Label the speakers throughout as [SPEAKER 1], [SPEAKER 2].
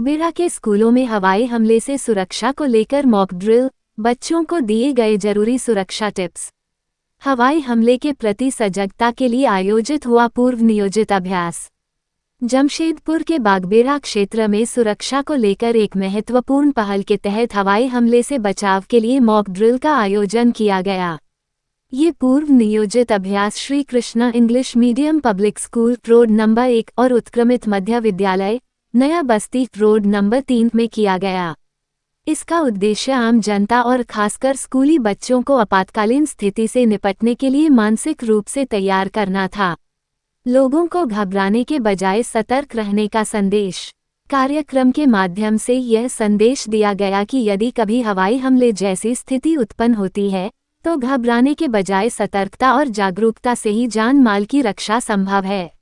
[SPEAKER 1] बागबेड़ा के स्कूलों में हवाई हमले से सुरक्षा को लेकर मॉक ड्रिल, बच्चों को दिए गए जरूरी सुरक्षा टिप्स। हवाई हमले के प्रति सजगता के लिए आयोजित हुआ पूर्व नियोजित अभ्यास। जमशेदपुर के बागबेड़ा क्षेत्र में सुरक्षा को लेकर एक महत्वपूर्ण पहल के तहत हवाई हमले से बचाव के लिए मॉक ड्रिल का आयोजन किया गया। ये पूर्व नियोजित अभ्यास Shri Krishna English medium public school road number 1 और उत्क्रमित मध्य विद्यालय नया बस्ती रोड नंबर 3 में किया गया। इसका उद्देश्य आम जनता और खासकर स्कूली बच्चों को आपातकालीन स्थिति से निपटने के लिए मानसिक रूप से तैयार करना था। लोगों को घबराने के बजाय सतर्क रहने का संदेश। कार्यक्रम के माध्यम से यह संदेश दिया गया कि यदि कभी हवाई हमले जैसी स्थिति उत्पन्न होती है तो घबराने के बजाय सतर्कता और जागरूकता से ही जान माल की रक्षा संभव है।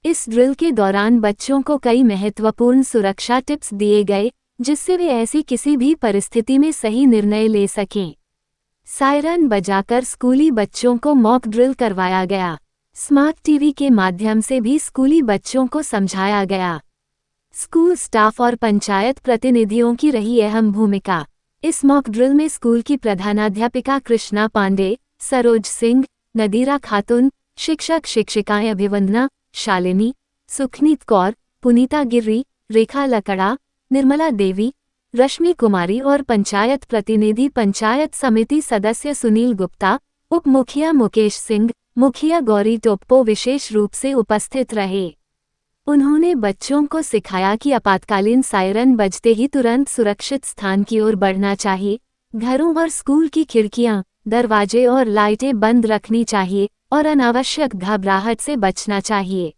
[SPEAKER 1] इस ड्रिल के दौरान बच्चों को कई महत्वपूर्ण सुरक्षा टिप्स दिए गए जिससे वे ऐसी किसी भी परिस्थिति में सही निर्णय ले सकें। सायरन बजाकर स्कूली बच्चों को मॉक ड्रिल करवाया गया। स्मार्ट टीवी के माध्यम से भी स्कूली बच्चों को समझाया गया। स्कूल स्टाफ और पंचायत प्रतिनिधियों की रही अहम भूमिका। इस मॉक ड्रिल में स्कूल की प्रधानाध्यापिका कृष्णा पांडे, सरोज सिंह, नदीरा खातून, शिक्षक शिक्षिकाएं अभिवंदना, शालिनी, सुखनीत कौर, पुनीता गिर्री, रेखा लकड़ा, निर्मला देवी, रश्मि कुमारी और पंचायत प्रतिनिधि पंचायत समिति सदस्य सुनील गुप्ता, उप मुखिया मुकेश सिंह, मुखिया गौरी टोप्पो विशेष रूप से उपस्थित रहे। उन्होंने बच्चों को सिखाया कि आपातकालीन सायरन बजते ही तुरंत सुरक्षित स्थान की ओर बढ़ना चाहिए, घरों और स्कूल की खिड़कियां, दरवाजे और लाइटें बंद रखनी चाहिए और अनावश्यक घबराहट से बचना चाहिए।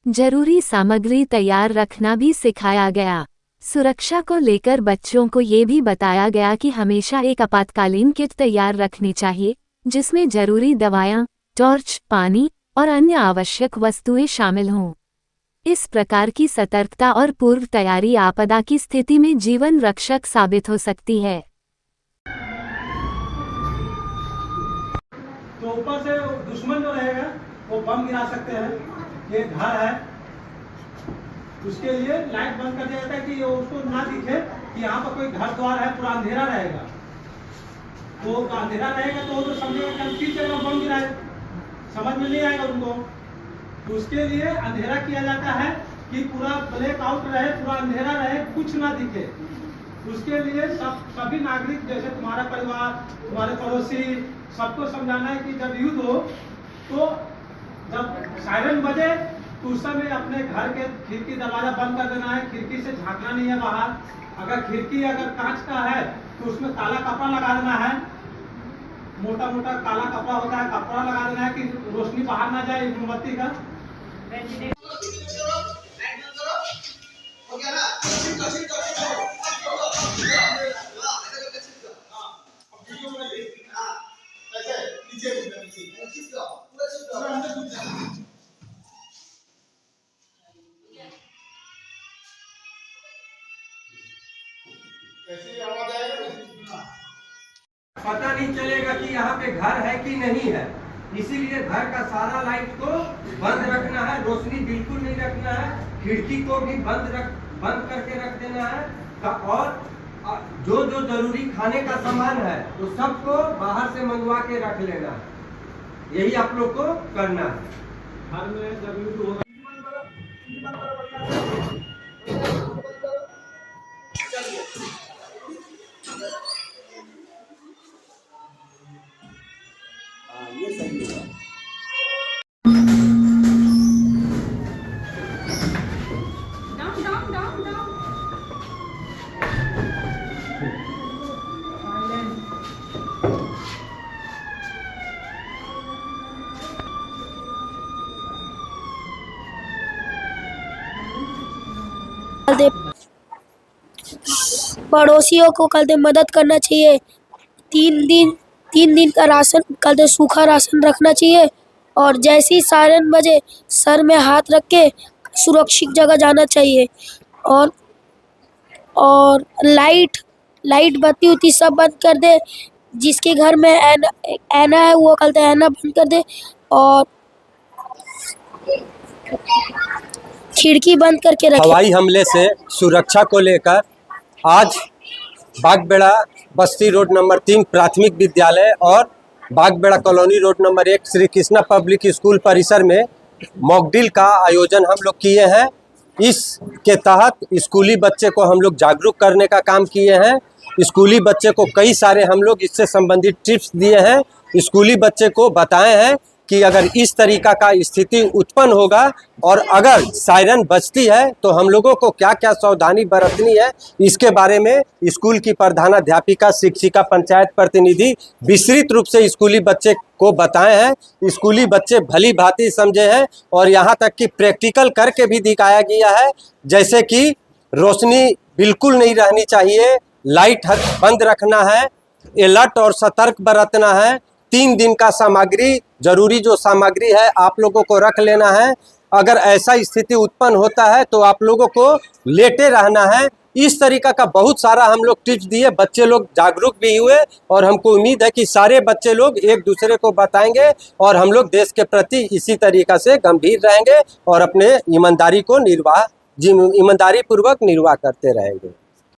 [SPEAKER 1] जरूरी सामग्री तैयार रखना भी सिखाया गया। सुरक्षा को लेकर बच्चों को ये भी बताया गया कि हमेशा एक आपातकालीन किट तैयार रखनी चाहिए जिसमें जरूरी दवाएं, टॉर्च, पानी और अन्य आवश्यक वस्तुएं शामिल हों। इस प्रकार की सतर्कता और पूर्व तैयारी आपदा की स्थिति में जीवन रक्षक साबित हो सकती है।
[SPEAKER 2] तो ऊपर से दुश्मन जो रहेगा वो बम गिरा सकते हैं। ये घर है, उसके लिए लाइट बंद कर दिया जाता है कि उसको ना दिखे कि यहाँ पर कोई घर द्वार है, पूरा अंधेरा रहेगा। तो अंधेरा रहेगा तो वो तो समझेगा कि हम किस जगह बम गिराए, समझ में नहीं आएगा उनको। तो उसके लिए अंधेरा किया जाता है कि पूरा ब्लैक आउट रहे, पूरा अंधेरा रहे, कुछ ना दिखे। उसके लिए सभी नागरिक जैसे तुम्हारा परिवार, तुम्हारे पड़ोसी, सबको समझाना है कि जब युद्ध हो तो जब सायरन बजे तो उस समय अपने घर के खिड़की दरवाजा बंद कर देना है, खिड़की से झांकना नहीं है बाहर। अगर खिड़की कांच का है तो उसमें काला कपड़ा लगा देना है, मोटा मोटा काला कपड़ा होता है, कपड़ा लगा देना है कि रोशनी बाहर ना जाए मोमबत्ती का।
[SPEAKER 3] पता नहीं चलेगा कि यहाँ पे घर है कि नहीं है, इसीलिए घर का सारा लाइट को बंद रखना है, रोशनी बिल्कुल नहीं रखना है, खिड़की को भी बंद करके रख देना है। और जो जो जरूरी खाने का सामान है वो सबको बाहर से मंगवा के रख लेना है। यही आप लोग को करना है।
[SPEAKER 2] घर में जब युद्ध होगा
[SPEAKER 4] ये सही है।
[SPEAKER 5] पड़ोसियों को कल मदद करना चाहिए। 3 दिन का राशन कल सूखा राशन रखना चाहिए और जैसे ही सायरन बजे सर में हाथ रख के सुरक्षित जगह जाना चाहिए। और लाइट बत्ती उती सब बंद कर दे। जिसके घर में ऐना है वो कल ऐना बंद कर दे और खिड़की बंद करके रखें।
[SPEAKER 3] हवाई हमले से सुरक्षा को लेकर आज बागबेड़ा बस्ती रोड नंबर 3 प्राथमिक विद्यालय और Bagbera colony road number 1 Shri Krishna public school परिसर में मॉक ड्रिल का आयोजन हम लोग किए हैं। इसके तहत स्कूली बच्चे को हम लोग जागरूक करने का काम किए हैं। स्कूली बच्चे को कई सारे हम लोग इससे संबंधित टिप्स दिए हैं। स्कूली बच्चे को बताए हैं कि अगर इस तरीका का स्थिति उत्पन्न होगा और अगर सायरन बजती है तो हम लोगों को क्या क्या सावधानी बरतनी है, इसके बारे में स्कूल की प्रधानाध्यापिका, शिक्षिका, पंचायत प्रतिनिधि विस्तृत रूप से स्कूली बच्चे को बताए हैं। स्कूली बच्चे भली भांति समझे हैं और यहाँ तक कि प्रैक्टिकल करके भी दिखाया गया है, जैसे कि रोशनी बिल्कुल नहीं रहनी चाहिए, लाइट बंद रखना है, अलर्ट और सतर्क बरतना है। 3 दिन का सामग्री, जरूरी जो सामग्री है आप लोगों को रख लेना है। अगर ऐसा स्थिति उत्पन्न होता है तो आप लोगों को लेटे रहना है। इस तरीका का बहुत सारा हम लोग टिप्स दिए, बच्चे लोग जागरूक भी हुए और हमको उम्मीद है कि सारे बच्चे लोग एक दूसरे को बताएंगे और हम लोग देश के प्रति इसी तरीका से गंभीर रहेंगे और अपने ईमानदारी पूर्वक निर्वाह करते रहेंगे।